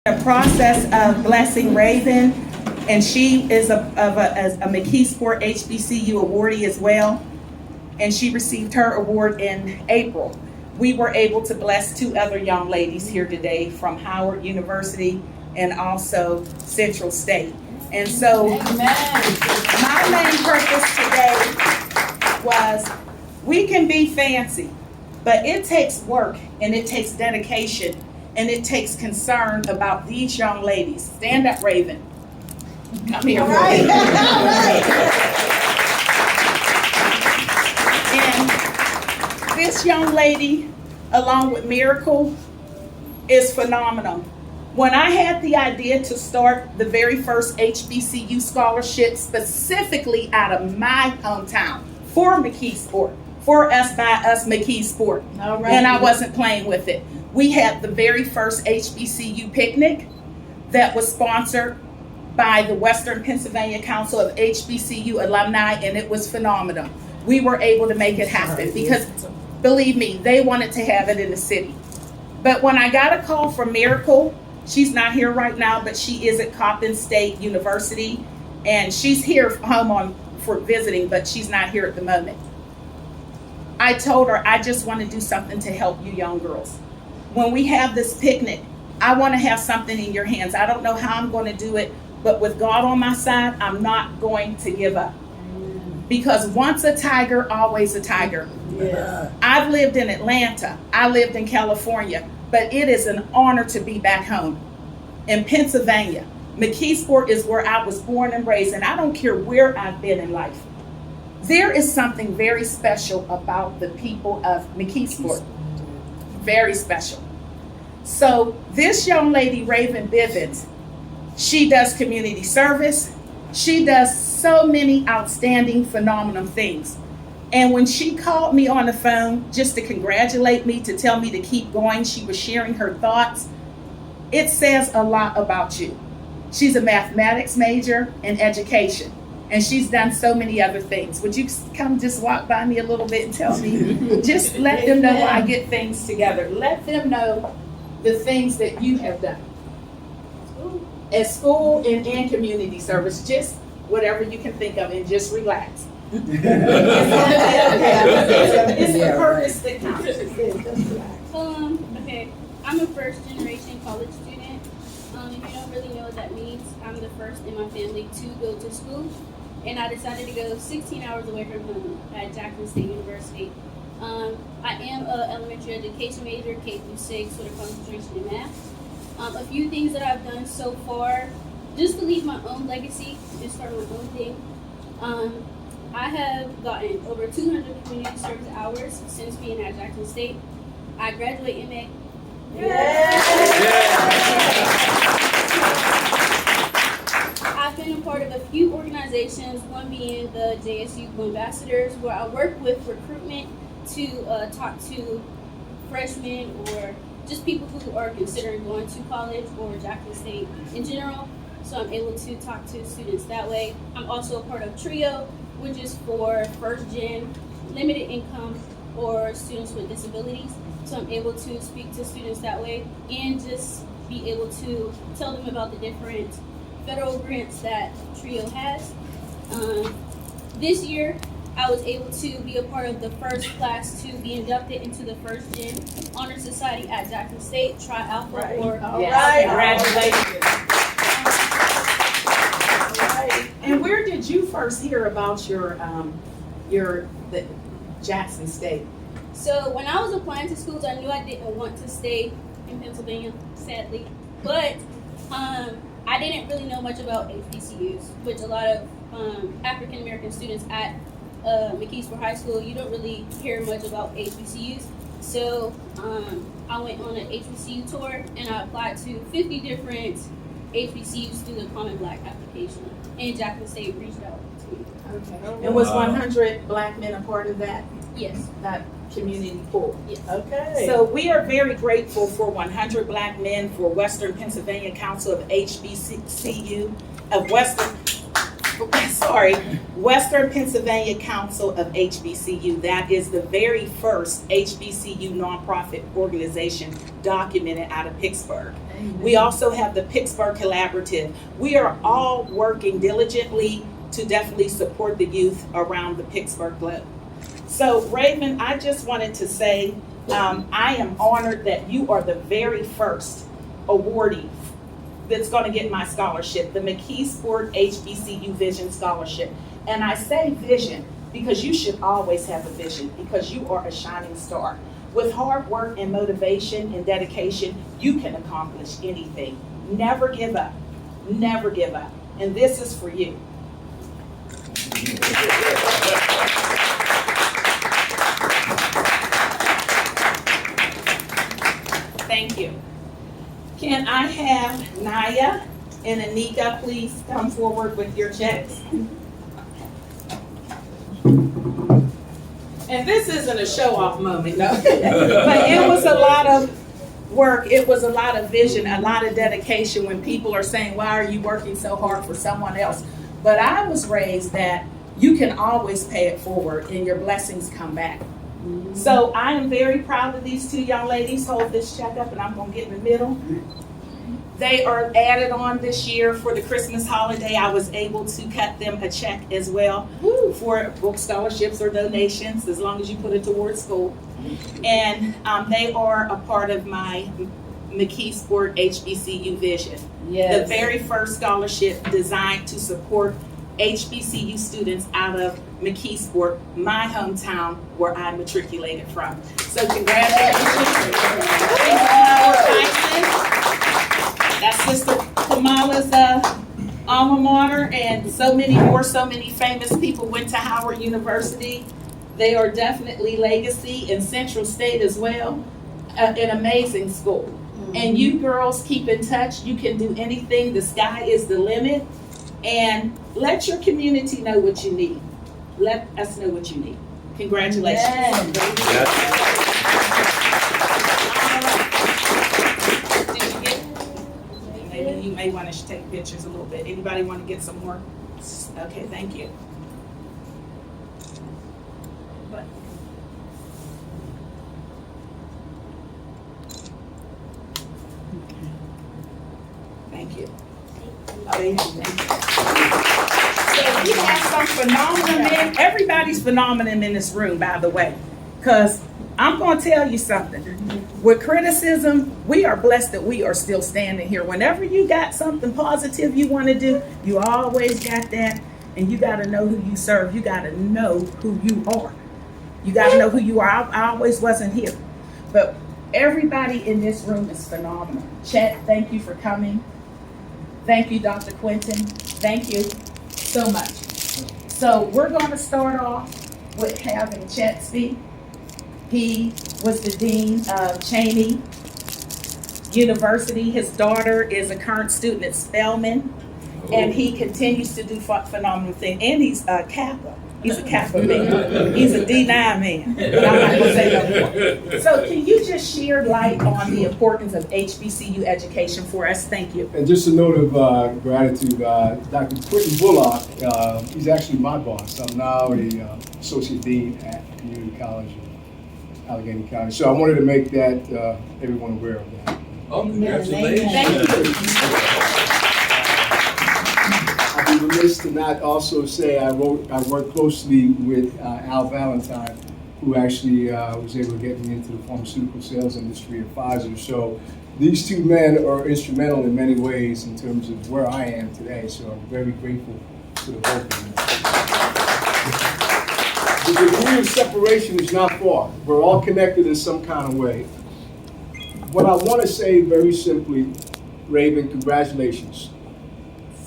The process of blessing Raven, and she is a McKeesport HBCU awardee as well, and she received her award in April. We were able to bless two other young ladies here today from Howard University and also Central State. And so my main purpose today was, we can be fancy, but it takes work and it takes dedication and it takes concern about these young ladies. Stand up, Raven. Come here. And this young lady, along with Miracle, is phenomenal. When I had the idea to start the very first HBCU scholarship specifically out of my hometown for McKeesport, for us by us McKeesport, and I wasn't playing with it. We had the very first HBCU picnic that was sponsored by the Western Pennsylvania Council of HBCU Alumni, and it was phenomenal. We were able to make it happen because, believe me, they wanted to have it in the city. But when I got a call from Miracle, she's not here right now, but she is at Coppin State University, and she's here home for visiting, but she's not here at the moment. I told her, I just want to do something to help you young girls. When we have this picnic, I want to have something in your hands. I don't know how I'm going to do it, but with God on my side, I'm not going to give up. Because once a tiger, always a tiger. Yeah. I've lived in Atlanta, I lived in California, but it is an honor to be back home in Pennsylvania. McKeesport is where I was born and raised, and I don't care where I've been in life. There is something very special about the people of McKeesport. Very special. So this young lady, Raven Bivens, she does community service. She does so many outstanding, phenomenal things. And when she called me on the phone just to congratulate me, to tell me to keep going, she was sharing her thoughts. It says a lot about you. She's a mathematics major in education, and she's done so many other things. Would you come just walk by me a little bit and tell me? Just let them know I get things together. Let them know the things that you have done at school and in community service. Just whatever you can think of, and just relax. It's the purpose that counts. Okay, I'm a first generation college student. If you don't really know what that means, I'm the first in my family to go to school, and I decided to go 16 hours away from home at Jackson State University. I am an elementary education major, K-6, with a concentration in math. A few things that I've done so far, just to leave my own legacy and start my own thing. I have gotten over 200 community service hours since being at Jackson State. I graduate in May. I've been a part of a few organizations, one being the JSU Ambassadors, where I work with recruitment to talk to freshmen or just people who are considering going to college or Jackson State in general. So I'm able to talk to students that way. I'm also a part of TRIO, which is for first gen, limited income, or students with disabilities. So I'm able to speak to students that way and just be able to tell them about the different federal grants that TRIO has. This year, I was able to be a part of the first class to be inducted into the First Gen Honor Society at Jackson State, Tri Alpha. Congratulations. And where did you first hear about the Jackson State? So when I was applying to schools, I knew I didn't want to stay in Pennsylvania, sadly. But I didn't really know much about HBCUs, which a lot of African American students at McKeesport High School, you don't really hear much about HBCUs. So I went on an HBCU tour and I applied to 50 different HBCUs through the Common Black application. And Jackson State reached out to me. Okay. And was 100 Black men a part of that? Yes. That community pool? Yes. Okay. So we are very grateful for 100 Black men for Western Pennsylvania Council of HBCU of Western Pennsylvania Council of HBCU. That is the very first HBCU nonprofit organization documented out of Pittsburgh. We also have the Pittsburgh Collaborative. We are all working diligently to definitely support the youth around the Pittsburgh globe. So Raymond, I just wanted to say, I am honored that you are the very first awardee that's going to get my scholarship, the McKeesport HBCU Vision Scholarship. And I say vision because you should always have a vision, because you are a shining star. With hard work and motivation and dedication, you can accomplish anything. Never give up. Never give up. And this is for you. Thank you. Can I have Naya and Anika please come forward with your checks? And this isn't a show-off moment, no. But it was a lot of work. It was a lot of vision, a lot of dedication when people are saying, why are you working so hard for someone else? But I was raised that you can always pay it forward and your blessings come back. So I am very proud of these two young ladies. Hold this check up and I'm going to get in the middle. They are added on this year for the Christmas holiday. I was able to cut them a check as well for book scholarships or donations, as long as you put it towards school. And they are a part of my McKeesport HBCU Vision. Yes. The very first scholarship designed to support HBCU students out of McKeesport, my hometown where I matriculated from. So congratulations. That's Sister Kamala's alma mater, and so many more, so many famous people went to Howard University. They are definitely legacy in Central State as well. An amazing school. And you girls keep in touch. You can do anything. The sky is the limit. And let your community know what you need. Let us know what you need. Congratulations. Yes. Did you get? Maybe you may want to take pictures a little bit. Anybody want to get some more? Okay, thank you. But, thank you. Thank you. So we have some phenomenal men. Everybody's phenomenal in this room, by the way. Because I'm going to tell you something. With criticism, we are blessed that we are still standing here. Whenever you got something positive you want to do, you always got that. And you got to know who you serve. You got to know who you are. You got to know who you are. I always wasn't here. But everybody in this room is phenomenal. Chet, thank you for coming. Thank you, Dr. Quentin. Thank you so much. So we're going to start off with having Chet speak. He was the dean of Cheney University. His daughter is a current student at Spelman, and he continues to do phenomenal things. And he's a Kappa. He's a Kappa man. He's a D9 man. But I'm not going to say no more. So can you just share light on the importance of HBCU education for us? Thank you. And just a note of gratitude, Dr. Quentin Bullock, he's actually my boss. I'm now a associate dean at Community College in Allegheny County. So I wanted to make that everyone aware of that. Oh, congratulations. Thank you. I'd be remiss to not also say I worked closely with Al Valentine, who actually was able to get me into the pharmaceutical sales industry at Pfizer. So these two men are instrumental in many ways in terms of where I am today. So I'm very grateful to the both of them. The degree of separation is not far. We're all connected in some kind of way. What I want to say very simply, Raven, congratulations.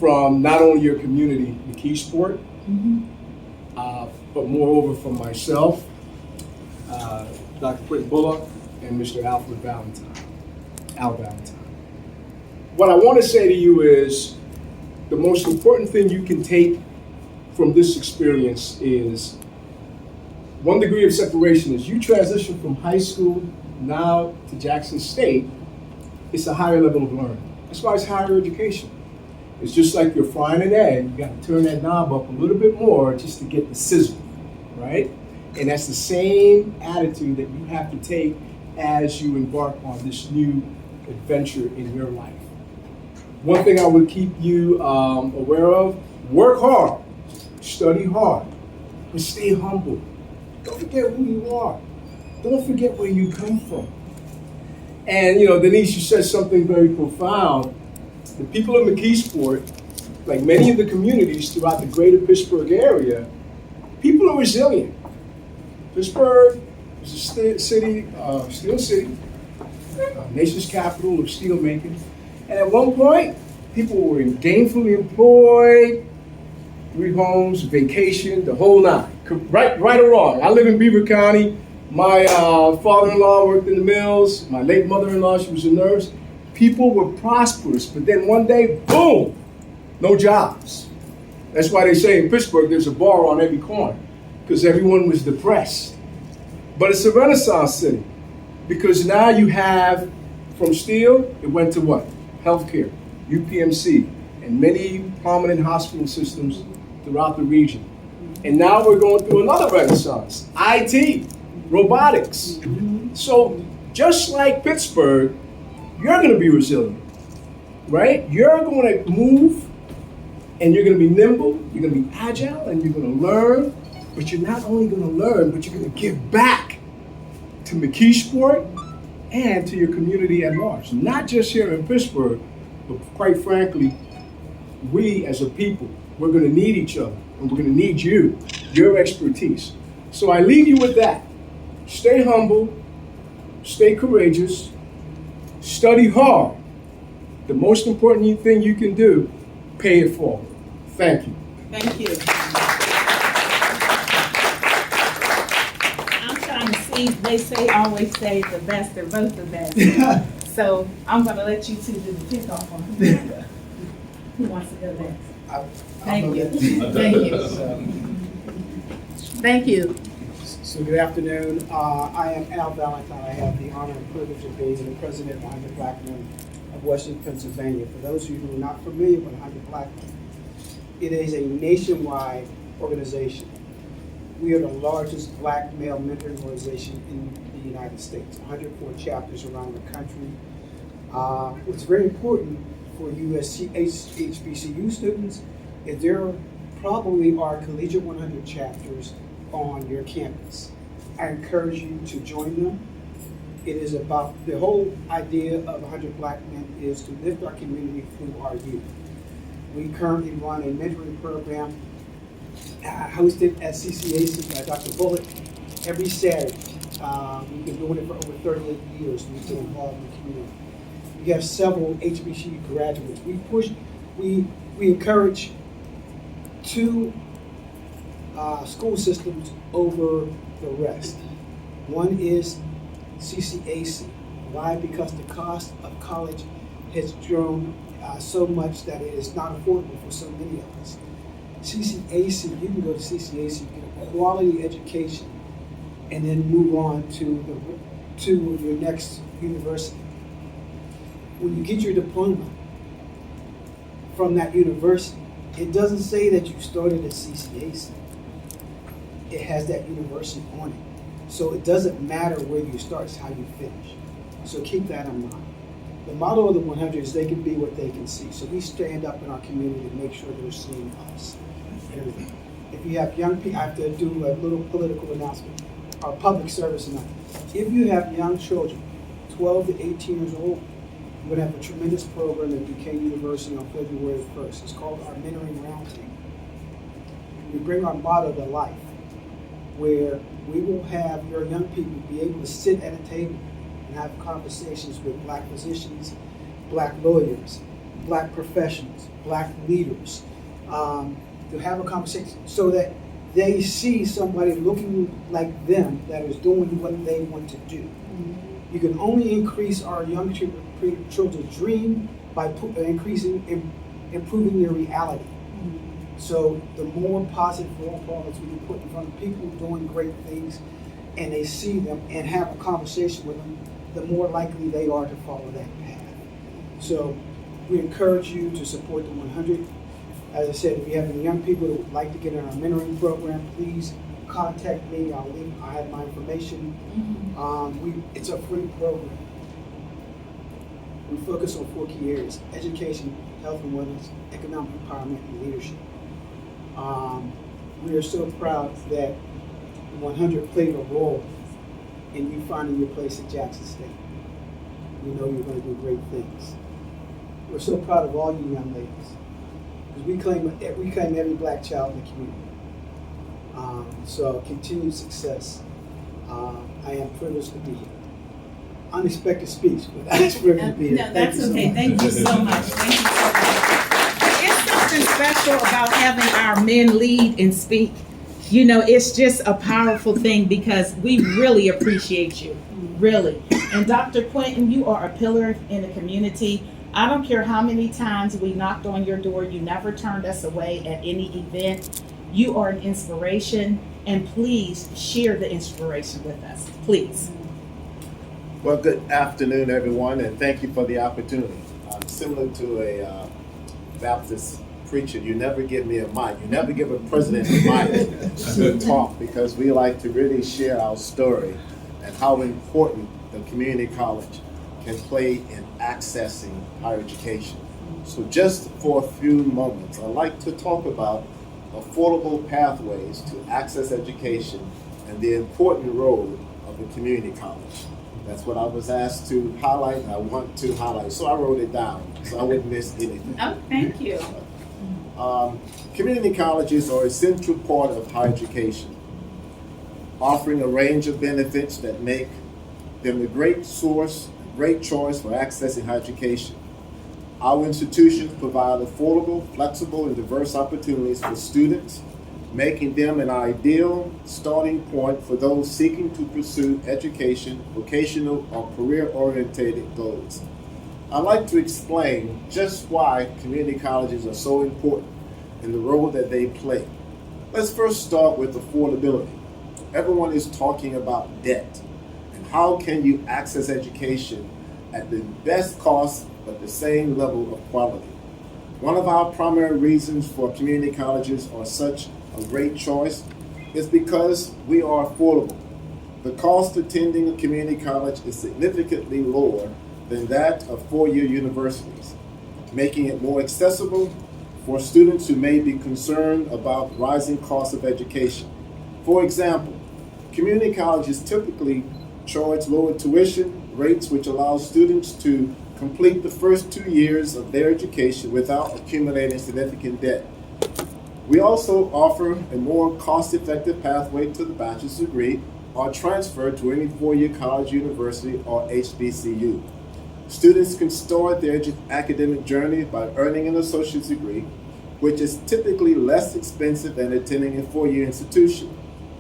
From not only your community, McKeesport, but moreover from myself, Dr. Quentin Bullock, and Mr. Al Valentine. What I want to say to you is the most important thing you can take from this experience is one degree of separation. As you transition from high school now to Jackson State, it's a higher level of learning. That's why it's higher education. It's just like you're frying an egg. You got to turn that knob up a little bit more just to get the sizzle, right? And that's the same attitude that you have to take as you embark on this new adventure in your life. One thing I would keep you aware of, work hard, study hard, but stay humble. Don't forget who you are. Don't forget where you come from. And Denise, you said something very profound. The people of McKeesport, like many of the communities throughout the greater Pittsburgh area, people are resilient. Pittsburgh is a steel city, nation's capital of steel making. And at one point, people were gainfully employed, 3 homes, vacation, the whole nine. Right or wrong. I live in Beaver County. My father-in-law worked in the mills. My late mother-in-law, she was a nurse. People were prosperous, but then one day, boom, no jobs. That's why they say in Pittsburgh there's a bar on every corner, because everyone was depressed. But it's a renaissance city, because now you have, from steel, it went to what? Healthcare, UPMC, and many prominent hospital systems throughout the region. And now we're going through another renaissance, IT, robotics. So just like Pittsburgh, you're going to be resilient, right? You're going to move, and you're going to be nimble, you're going to be agile, and you're going to learn. But you're not only going to learn, but you're going to give back to McKeesport and to your community at large. Not just here in Pittsburgh, but quite frankly, we as a people, we're going to need each other, and we're going to need you, your expertise. So I leave you with that. Stay humble, stay courageous, study hard. The most important thing you can do, pay it forward. Thank you. Thank you. I'm trying to see, they always say the best are both the best. So I'm going to let you two do the kickoff on who wants to go next. Thank you. Thank you. Thank you. So good afternoon. I am Al Valentine. I have the honor and privilege of being the president of 100 Black Men of Western Pennsylvania. For those of you who are not familiar with 100 Black Men, it is a nationwide organization. We are the largest Black male mentoring organization in the United States, 104 chapters around the country. What's very important for you as HBCU students is there probably are collegiate 100 chapters on your campus. I encourage you to join them. It is about, the whole idea of 100 Black Men is to lift our community through our youth. We currently run a mentoring program hosted at CCAC by Dr. Bullock every Saturday. We've been doing it for over 38 years. We've been involved in the community. We have several HBCU graduates. We encourage 2 school systems over the rest. One is CCAC. Why? Because the cost of college has grown so much that it is not affordable for so many of us. CCAC, you can go to CCAC, get a quality education, and then move on to your next university. When you get your diploma from that university, it doesn't say that you started at CCAC. It has that university on it. So it doesn't matter where you start, it's how you finish. So keep that in mind. The motto of the 100 is they can be what they can see. So we stand up in our community to make sure they're seeing us. Everything. If you have young people, I have to do a little political announcement, or public service announcement. If you have young children, 12 to 18 years old, we're going to have a tremendous program at Duquesne University on February 1st. It's called our Mentoring Roundtable. We bring our motto to life, where we will have your young people be able to sit at a table and have conversations with Black physicians, Black lawyers, Black professionals, Black leaders, to have a conversation so that they see somebody looking like them that is doing what they want to do. You can only increase our young children's dream by improving their reality. So the more positive role models we can put in front of people doing great things, and they see them and have a conversation with them, the more likely they are to follow that path. So we encourage you to support the 100. As I said, if you have any young people that would like to get in our mentoring program, please contact me. I have my information. It's a free program. We focus on 4 key areas: education, health and wellness, economic empowerment, and leadership. We are so proud that 100 played a role in you finding your place at Jackson State. We know you're going to do great things. We're so proud of all you young ladies, because we claim every black child in the community. So continued success. I am privileged to be here. Unexpected speech, but I'm privileged to be here. No, that's okay. Thank you so much. Thank you so much. It's something special about having our men lead and speak. You know, it's just a powerful thing because we really appreciate you, really. And Dr. Quentin, you are a pillar in the community. I don't care how many times we knocked on your door, you never turned us away at any event. You are an inspiration, and please share the inspiration with us, please. Well, good afternoon, everyone, and thank you for the opportunity. Similar to a Baptist preacher, you never give me a mic. You never give a president a mic to talk, because we like to really share our story and how important the community college can play in accessing higher education. So just for a few moments, I'd like to talk about affordable pathways to access education and the important role of the community college. That's what I was asked to highlight, and I want to highlight. So I wrote it down so I wouldn't miss anything. Oh, thank you. Community colleges are a central part of higher education, offering a range of benefits that make them a great choice for accessing higher education. Our institutions provide affordable, flexible, and diverse opportunities for students, making them an ideal starting point for those seeking to pursue education, vocational, or career-oriented goals. I'd like to explain just why community colleges are so important and the role that they play. Let's first start with affordability. Everyone is talking about debt, and how can you access education at the best cost but the same level of quality. One of our primary reasons for community colleges are such a great choice is because we are affordable. The cost of attending a community college is significantly lower than that of four-year universities, making it more accessible for students who may be concerned about rising costs of education. For example, community colleges typically charge lower tuition rates, which allow students to complete the first 2 years of their education without accumulating significant debt. We also offer a more cost-effective pathway to the bachelor's degree or transfer to any four-year college, university, or HBCU. Students can start their academic journey by earning an associate's degree, which is typically less expensive than attending a four-year institution.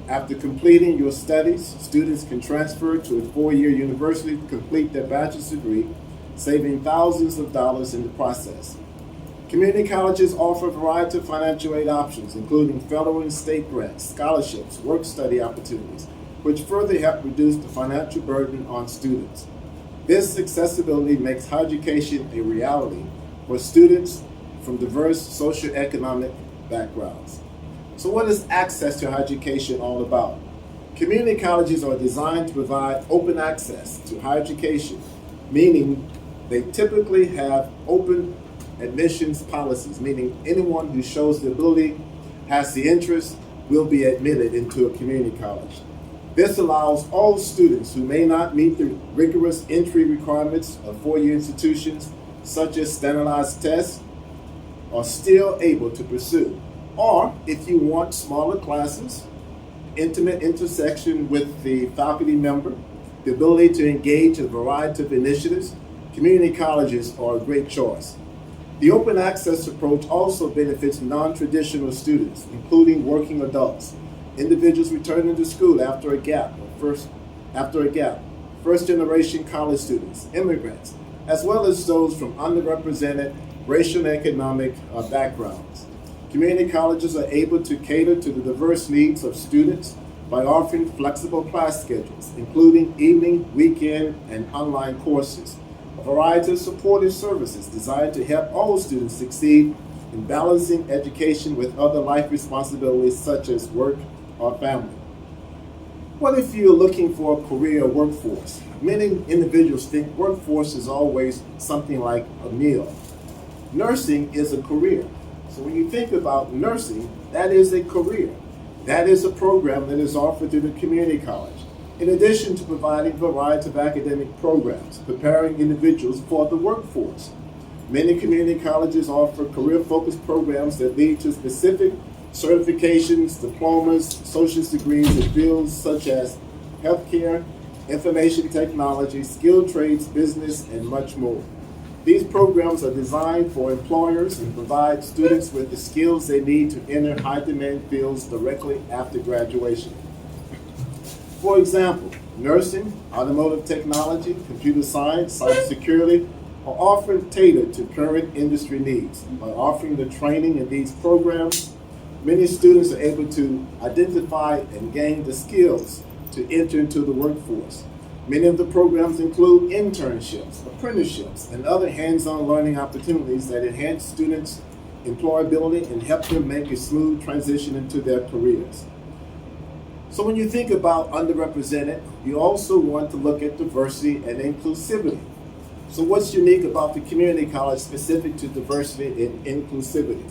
After completing your studies, students can transfer to a four-year university to complete their bachelor's degree, saving thousands of dollars in the process. Community colleges offer a variety of financial aid options, including federal and state grants, scholarships, work-study opportunities, which further help reduce the financial burden on students. This accessibility makes higher education a reality for students from diverse socioeconomic backgrounds. So what is access to higher education all about? Community colleges are designed to provide open access to higher education, meaning they typically have open admissions policies, meaning anyone who shows the ability, has the interest, will be admitted into a community college. This allows all students who may not meet the rigorous entry requirements of four-year institutions, such as standardized tests, are still able to pursue. Or if you want smaller classes, intimate intersection with the faculty member, the ability to engage in a variety of initiatives, community colleges are a great choice. The open access approach also benefits non-traditional students, including working adults, individuals returning to school after a gap, first generation college students, immigrants, as well as those from underrepresented racial and economic backgrounds. Community colleges are able to cater to the diverse needs of students by offering flexible class schedules, including evening, weekend, and online courses, a variety of supportive services designed to help all students succeed in balancing education with other life responsibilities such as work or family. What if you're looking for a career workforce? Many individuals think workforce is always something like a meal. Nursing is a career. So when you think about nursing, that is a career. That is a program that is offered through the community college. In addition to providing a variety of academic programs, preparing individuals for the workforce. Many community colleges offer career-focused programs that lead to specific certifications, diplomas, associate's degrees in fields such as healthcare, information technology, skilled trades, business, and much more. These programs are designed for employers and provide students with the skills they need to enter high-demand fields directly after graduation. For example, nursing, automotive technology, computer science, cybersecurity are often tailored to current industry needs. By offering the training in these programs, many students are able to identify and gain the skills to enter into the workforce. Many of the programs include internships, apprenticeships, and other hands-on learning opportunities that enhance students' employability and help them make a smooth transition into their careers. So when you think about underrepresented, you also want to look at diversity and inclusivity. So what's unique about the community college specific to diversity and inclusivity?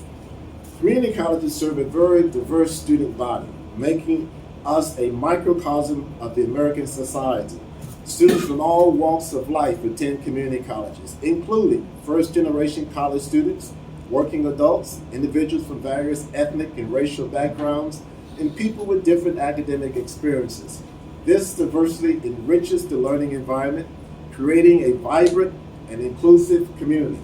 Community colleges serve a very diverse student body, making us a microcosm of the American society. Students from all walks of life attend community colleges, including first-generation college students, working adults, individuals from various ethnic and racial backgrounds, and people with different academic experiences. This diversity enriches the learning environment, creating a vibrant and inclusive community.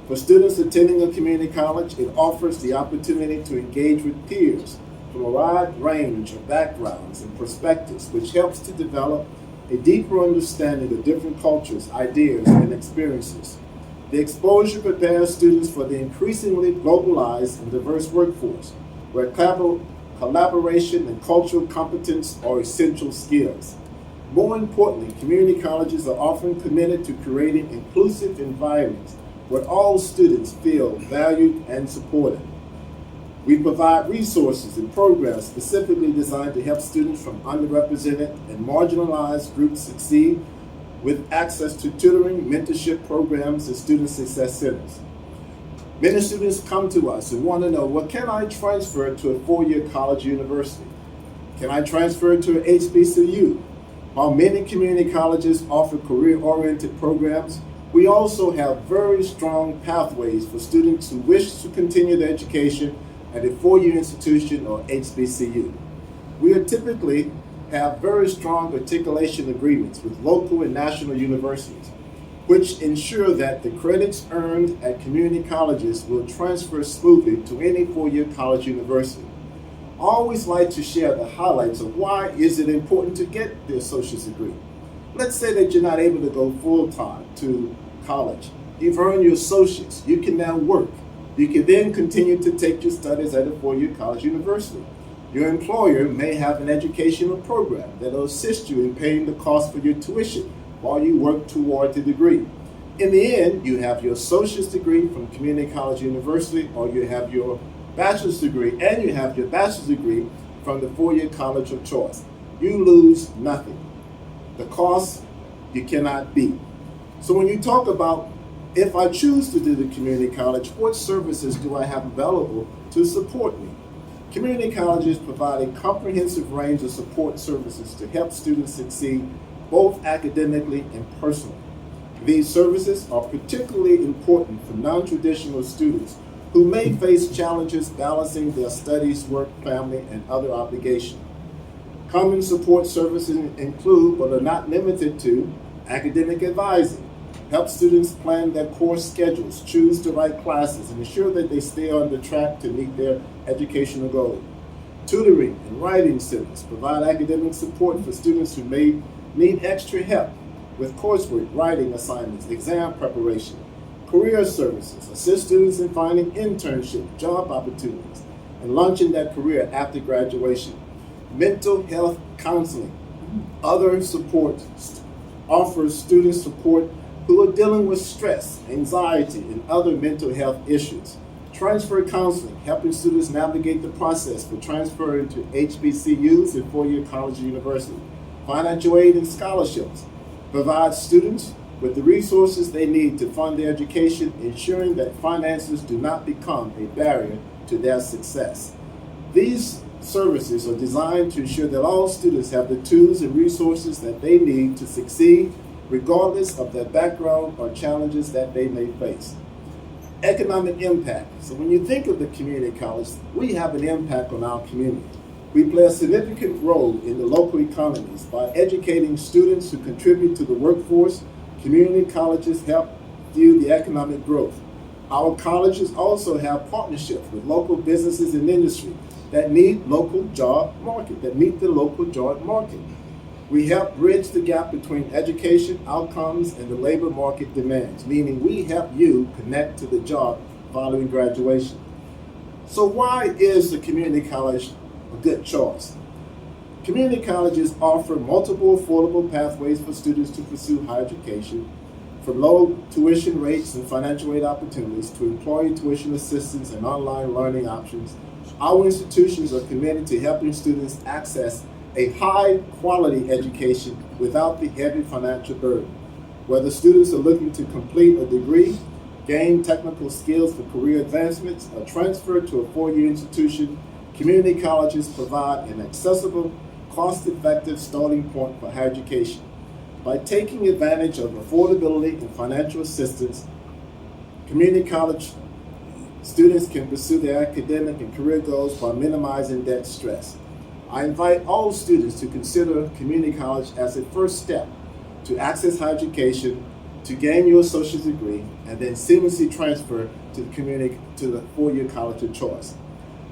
For students attending a community college, it offers the opportunity to engage with peers from a wide range of backgrounds and perspectives, which helps to develop a deeper understanding of different cultures, ideas, and experiences. The exposure prepares students for the increasingly globalized and diverse workforce, where collaboration and cultural competence are essential skills. More importantly, community colleges are often committed to creating inclusive environments where all students feel valued and supported. We provide resources and programs specifically designed to help students from underrepresented and marginalized groups succeed with access to tutoring, mentorship programs, and student success centers. Many students come to us and want to know, well, can I transfer to a four-year college university? Can I transfer to an HBCU? While many community colleges offer career-oriented programs, we also have very strong pathways for students who wish to continue their education at a four-year institution or HBCU. We typically have very strong articulation agreements with local and national universities, which ensure that the credits earned at community colleges will transfer smoothly to any four-year college university. I always like to share the highlights of why is it important to get the associate's degree. Let's say that you're not able to go full-time to college. You've earned your associates. You can now work. You can then continue to take your studies at a four-year college university. Your employer may have an educational program that will assist you in paying the cost for your tuition while you work toward the degree. In the end, you have your associate's degree from community college university, or you have your bachelor's degree, and you have your bachelor's degree from the four-year college of choice. You lose nothing. The cost you cannot beat. So when you talk about, if I choose to do the community college, what services do I have available to support me? Community colleges provide a comprehensive range of support services to help students succeed both academically and personally. These services are particularly important for non-traditional students who may face challenges balancing their studies, work, family, and other obligations. Common support services include, but are not limited to, academic advising. Help students plan their course schedules, choose the right classes, and ensure that they stay on the track to meet their educational goals. Tutoring and writing centers provide academic support for students who may need extra help with coursework, writing assignments, exam preparation. Career services assist students in finding internship, job opportunities, and launching their career after graduation. Mental health counseling, other support offers students support who are dealing with stress, anxiety, and other mental health issues. Transfer counseling, helping students navigate the process for transferring to HBCUs and four-year college or university. Financial aid and scholarships, provide students with the resources they need to fund their education, ensuring that finances do not become a barrier to their success. These services are designed to ensure that all students have the tools and resources that they need to succeed, regardless of their background or challenges that they may face. Economic impact. So when you think of the community college, we have an impact on our community. We play a significant role in the local economies by educating students who contribute to the workforce. Community colleges help fuel the economic growth. Our colleges also have partnerships with local businesses and industry that meet the local job market. We help bridge the gap between education outcomes and the labor market demands, meaning we help you connect to the job following graduation. So why is the community college a good choice? Community colleges offer multiple affordable pathways for students to pursue higher education, from low tuition rates and financial aid opportunities to employee tuition assistance and online learning options. Our institutions are committed to helping students access a high-quality education without the heavy financial burden. Whether students are looking to complete a degree, gain technical skills for career advancements, or transfer to a four-year institution, community colleges provide an accessible, cost-effective starting point for higher education. By taking advantage of affordability and financial assistance, community college students can pursue their academic and career goals while minimizing debt stress. I invite all students to consider community college as a first step to access higher education, to gain your associate's degree, and then seamlessly transfer to the four-year college of choice.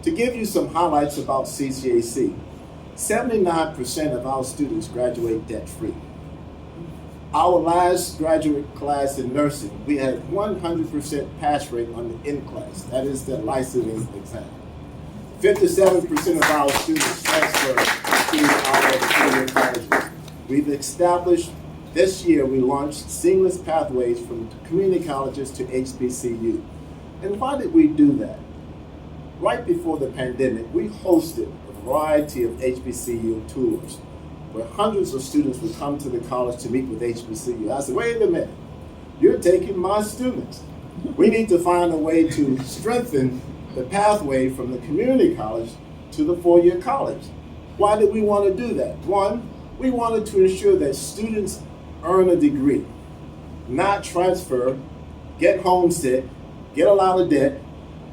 To give you some highlights about CCAC, 79% of our students graduate debt-free. Our last graduate class in nursing, we had 100% pass rate on the in-class, that is the licensing exam. 57% of our students transfer to our four-year colleges. We've established, this year we launched seamless pathways from community colleges to HBCU. And why did we do that? Right before the pandemic, we hosted a variety of HBCU tours where hundreds of students would come to the college to meet with HBCU. I said, wait a minute, you're taking my students. We need to find a way to strengthen the pathway from the community college to the four-year college. Why did we want to do that? One, we wanted to ensure that students earn a degree, not transfer, get homesick, get a lot of debt,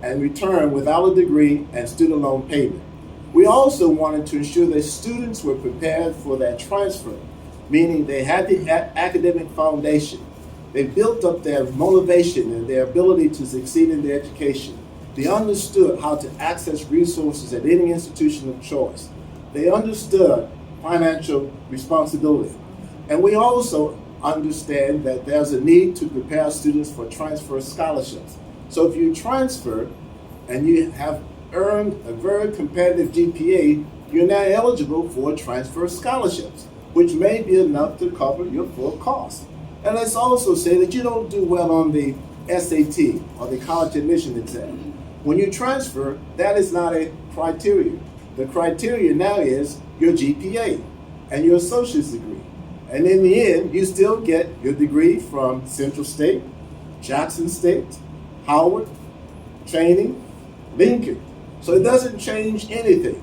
and return without a degree and student loan payment. We also wanted to ensure that students were prepared for that transfer, meaning they had the academic foundation. They built up their motivation and their ability to succeed in their education. They understood how to access resources at any institution of choice. They understood financial responsibility. And we also understand that there's a need to prepare students for transfer scholarships. So if you transfer and you have earned a very competitive GPA, you're now eligible for transfer scholarships, which may be enough to cover your full cost. And let's also say that you don't do well on the SAT or the college admission exam. When you transfer, that is not a criteria. The criteria now is your GPA and your associate's degree. And in the end, you still get your degree from Central State, Jackson State, Howard, Training, Lincoln. So it doesn't change anything.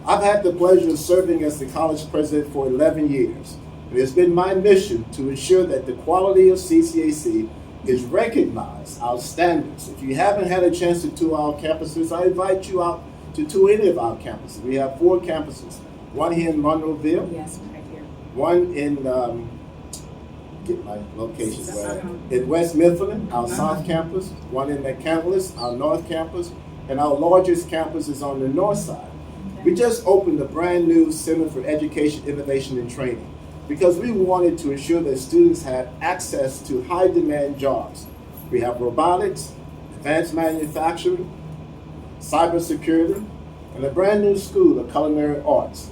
I've had the pleasure of serving as the college president for 11 years. It has been my mission to ensure that the quality of CCAC is recognized, our standards. If you haven't had a chance to tour our campuses, I invite you out to tour any of our campuses. We have 4 campuses, one here in Monroeville, Yes, right here. one in, get my locations right, in West Mifflin, our South Campus, one in McCandless, our North Campus, and our largest campus is on the north side. We just opened a brand new Center for Education, Innovation, and Training because we wanted to ensure that students had access to high demand jobs. We have robotics, advanced manufacturing, cybersecurity, and a brand new school of culinary arts.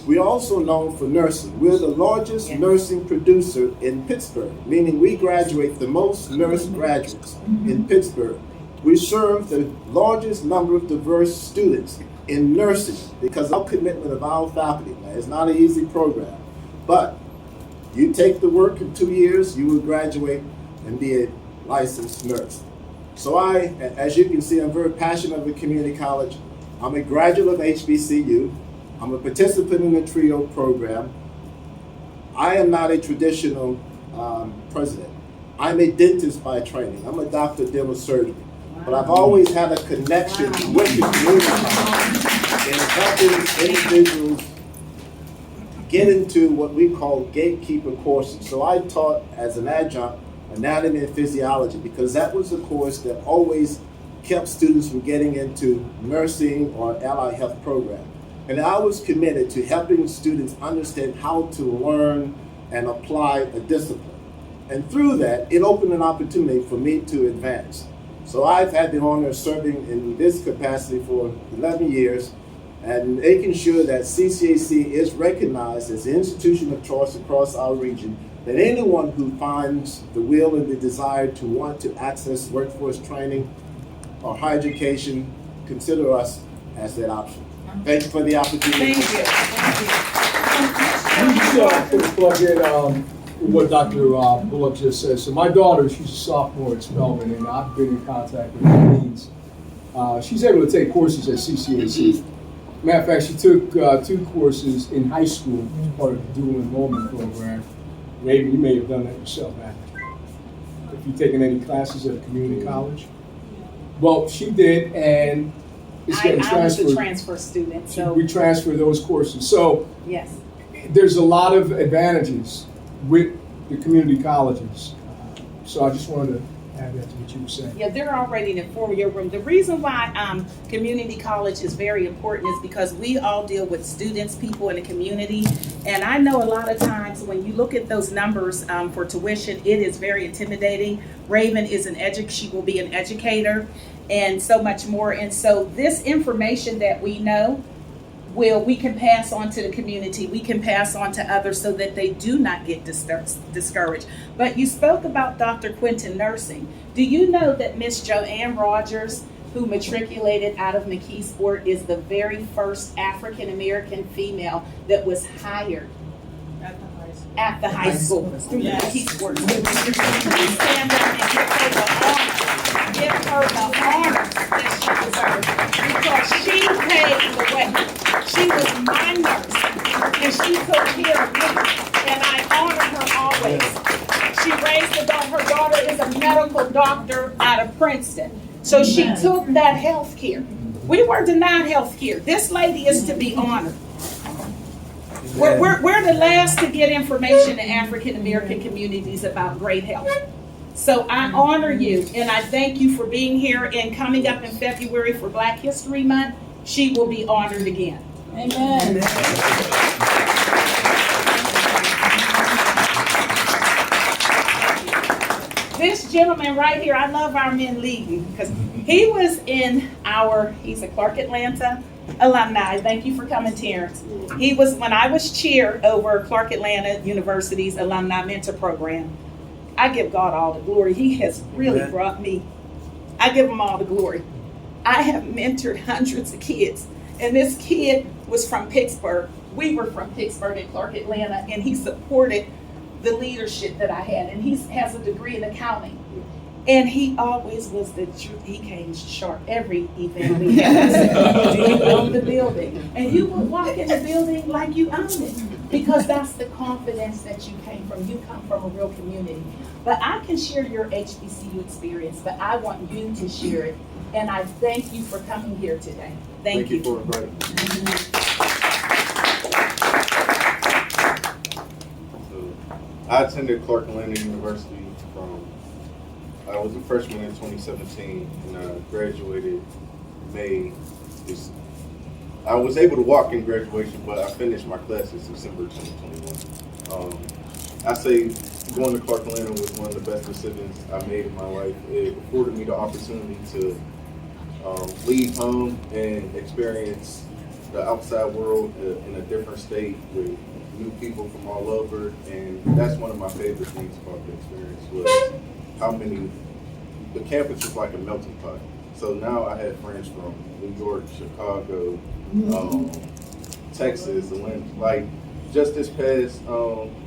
We're also known for nursing. We're the largest nursing producer in Pittsburgh, meaning we graduate the most nurse graduates in Pittsburgh. We serve the largest number of diverse students in nursing because of our commitment of our faculty. Now, it's not an easy program, but You take the work in 2 years, you will graduate and be a licensed nurse. So as you can see, I'm very passionate about community college. I'm a graduate of HBCU. I'm a participant in the TRIO program. I am not a traditional president. I'm a dentist by training. I'm a doctor of dental surgery. But I've always had a connection with the community and helping individuals get into what we call gatekeeper courses. So I taught as an adjunct anatomy and physiology because that was the course that always kept students from getting into nursing or allied health program. And I was committed to helping students understand how to learn and apply a discipline. And through that, it opened an opportunity for me to advance. So I've had the honor of serving in this capacity for 11 years and making sure that CCAC is recognized as the institution of choice across our region, that anyone who finds the will and the desire to want to access workforce training or higher education, consider us as that option. Thank you for the opportunity. Thank you. Let me just put a plug in what Dr. Bullock just said. So my daughter, she's a sophomore at Spelman, and I've been in contact with Denise. She's able to take courses at CCAC. Matter of fact, she took 2 courses in high school as part of the dual enrollment program. Maybe you may have done that yourself, man. If you've taken any classes at a community college. Well, she did, and it's getting I was transferred. a transfer student, so We transfer those courses. So yes. there's a lot of advantages with the community colleges. So I just wanted to add that to what you were saying. Yeah, they're already in a 4-year room. The reason why community college is very important is because we all deal with students, people in the community. And I know a lot of times when you look at those numbers for tuition, it is very intimidating. Raven is she will be an educator and so much more. And so this information that we know, we can pass on to the community, we can pass on to others so that they do not get discouraged. But you spoke about Dr. Quinton nursing. Do you know that Miss Joanne Rogers, who matriculated out of McKeesport, is the very first African American female that was hired at the high school through the McKeesport. Please stand up and give her the honor that she deserves, because she paved the way. She was my nurse, and she took care of me, and I honor her always. She raised her daughter is a medical doctor out of Princeton, so she took that health care. We were denied health care. This lady is to be honored. We're the last to get information in African American communities about great health. So I honor you, and I thank you for being here, and coming up in February for Black History Month, she will be honored again. Amen. This gentleman right here, I love our men leading, because he was he's a Clark Atlanta alumni. Thank you for coming, Terrence. He was, when I was chair over Clark Atlanta University's Alumni Mentor Program. I give God all the glory. He has really brought me. I give him all the glory. I have mentored hundreds of kids, and this kid was from Pittsburgh. We were from Pittsburgh and Clark Atlanta, and he supported the leadership that I had, and he has a degree in accounting. And he always was the truth. He came sharp every event we had. Do you own the building? And you would walk in the building like you owned it, because that's the confidence that you came from. You come from a real community. But I can share your HBCU experience, but I want you to share it. And I thank you for coming here today. Thank you. For inviting me. So, I attended Clark Atlanta University I was a freshman in 2017 and graduated May. I was able to walk in graduation, but I finished my classes December 2021. I say going to Clark Atlanta was one of the best decisions I made in my life. It afforded me the opportunity to leave home and experience the outside world in a different state with new people from all over, and that's one of my favorite things about the experience was the campus was like a melting pot. So now I had friends from New York, Chicago, Texas, Atlanta. Like, just this past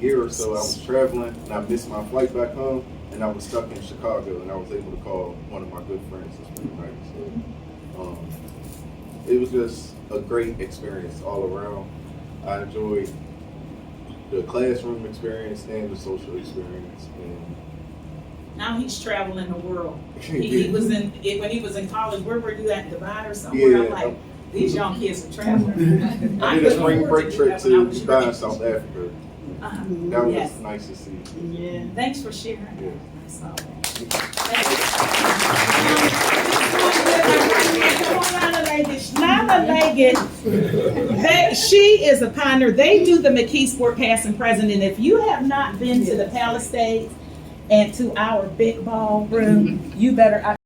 year or so, I was traveling and I missed my flight back home, and I was stuck in Chicago, and I was able to call one of my good friends to spend the night. So it was just a great experience all around. I enjoyed the classroom experience and the social experience. And Now he's traveling the world. He was when he was in college. Where were you at, Dubai or somewhere? I'm Yeah. like, these young kids are traveling. I did a spring break trip to Dubai, South Africa. That was Yes. nice to see. Yeah. Thanks for sharing. Yeah. I saw that. Come on, Nana Leggett. She is a pioneer. They do the McKee Sport Past and Present, and if you have not been to the Palisades and to our big ball room, you better.